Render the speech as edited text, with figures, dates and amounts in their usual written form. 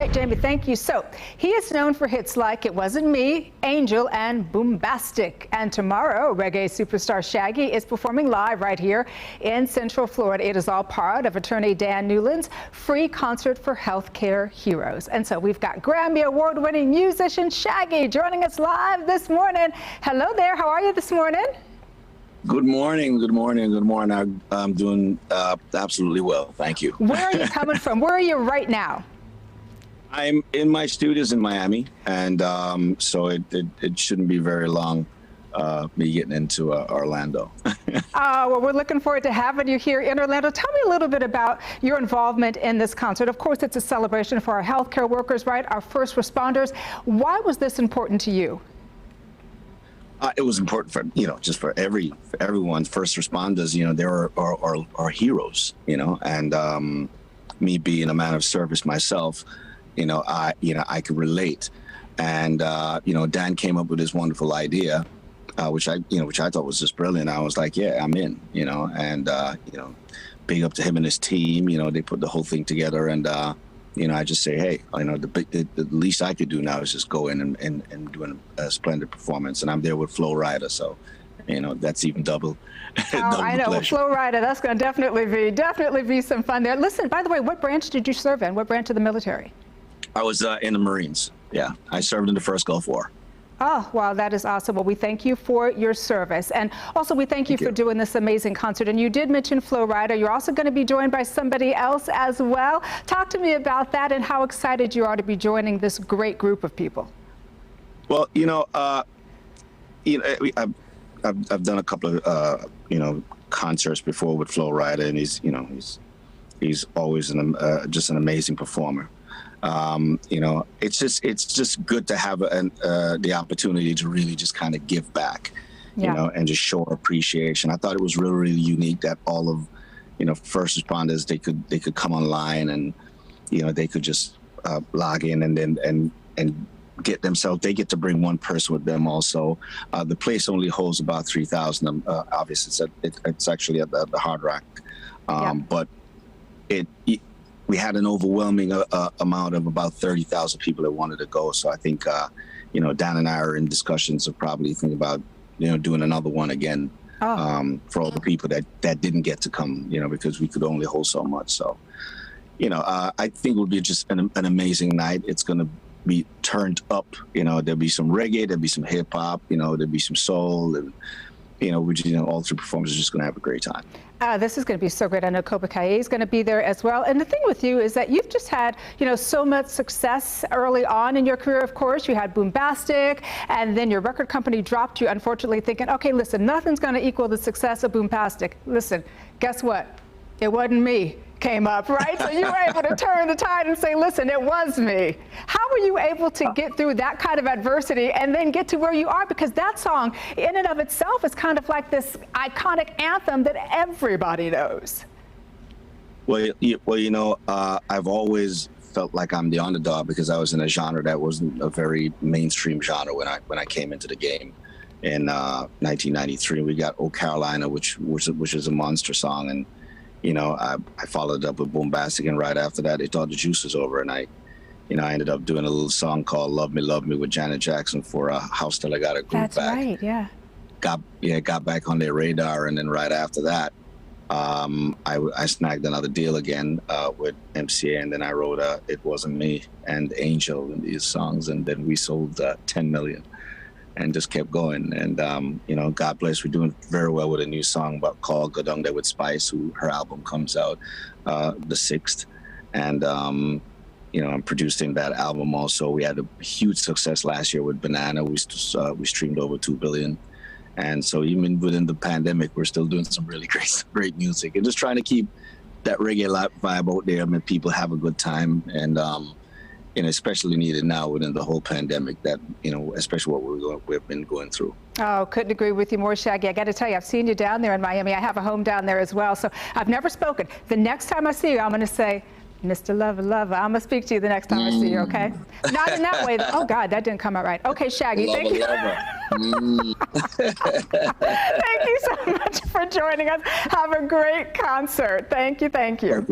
right, Jamie, thank you. So he is known for hits like It Wasn't Me, Angel, and Boombastic. And tomorrow, reggae superstar Shaggy is performing live right here in Central Florida. It is all part of attorney Dan Newland's free concert for healthcare heroes. And so we've got Grammy award-winning musician Shaggy joining us live this morning. Hello there. How are you this morning? Good morning. Good morning. Good morning. I'm doing absolutely well. Thank you. Where are you coming from? Where are you right now? I'm in my studios in Miami, and so it shouldn't be very long me getting into Orlando. Well, we're looking forward to having you here in Orlando. Tell me a little bit about your involvement in this concert. Of course, it's a celebration for our healthcare workers, right? Our first responders. Why was this important to you? It was important for, just for everyone, first responders, they're our heroes, and me being a man of service myself, I could relate. And, Dan came up with this wonderful idea, which I thought was just brilliant. I was like, yeah, I'm in, and, big up to him and his team, they put the whole thing together, and, I just say, hey, the least I could do now is just go in and do a splendid performance. And I'm there with Flo Rida, so, that's even double. double I know, Flo Rida, that's going to definitely be some fun there. Listen, by the way, what branch did you serve in? What branch of the military? I was in the Marines. Yeah, I served in the first Gulf War. Oh, wow, that is awesome. Well, we thank you for your service. And also, we thank you for doing this amazing concert. And you did mention Flo Rida. You're also going to be joined by somebody else as well. Talk to me about that and how excited you are to be joining this great group of people. Well, I've done a couple of, concerts before with Flo Rida, and he's always just an amazing performer. It's just good to have the opportunity to really just kind of give back, and just show appreciation. I thought it was really, really unique that all of, first responders, they could come online and, they could just log in and get themselves. They get to bring one person with them also. The place only holds about 3,000. Obviously, it's actually at the Hard Rock, but we had an overwhelming amount of about 30,000 people that wanted to go. So I think, Dan and I are in discussions of probably thinking about, doing another one again for all the people that didn't get to come, because we could only hold so much. So, I think it would be just an amazing night. It's going to be turned up. There'll be some reggae, there'll be some hip hop, there'll be some soul, and all three performers are just going to have a great time. This is going to be so great. I know Kobe Kaye is going to be there as well. And the thing with you is that you've just had, so much success early on in your career. Of course, you had Boombastic, and then your record company dropped you, unfortunately, thinking, okay, listen, nothing's going to equal the success of Boombastic. Listen, guess what? It wasn't me. Came up, right? So you were able to turn the tide and say, listen, it was me. How were you able to get through that kind of adversity and then get to where you are? Because that song in and of itself is kind of like this iconic anthem that everybody knows. Well, I've always felt like I'm the underdog because I was in a genre that wasn't a very mainstream genre when I came into the game in 1993. We got "Oh Carolina," which is a monster song, and I followed up with Boombastic, and right after that, they thought the juice was over, and I ended up doing a little song called "Love Me, Love Me" with Janet Jackson for House Till I Got a Groove Back. That's right, yeah. Got back on their radar, and then right after that, I snagged another deal again with MCA, and then I wrote "It Wasn't Me" and "Angel" in these songs, and then we sold 10 million. And just kept going, and God bless. We're doing very well with a new song called "Go Down There with Spice," her album comes out the 6th, and I'm producing that album also. We had a huge success last year with Banana. We streamed over 2 billion, and so even within the pandemic, we're still doing some really great music, and just trying to keep that reggae vibe out there. I mean, people have a good time, and especially needed now within the whole pandemic that, especially what we've been going through. Oh, couldn't agree with you more, Shaggy. I got to tell you, I've seen you down there in Miami. I have a home down there as well, so I've never spoken. The next time I see you, I'm going to say, Mr. Lover, Lover. I'm going to speak to you the next time I see you, okay? Not in that way. Oh, God, that didn't come out right. Okay, Shaggy, thank you. Thank you so much for joining us. Have a great concert. Thank you, thank you.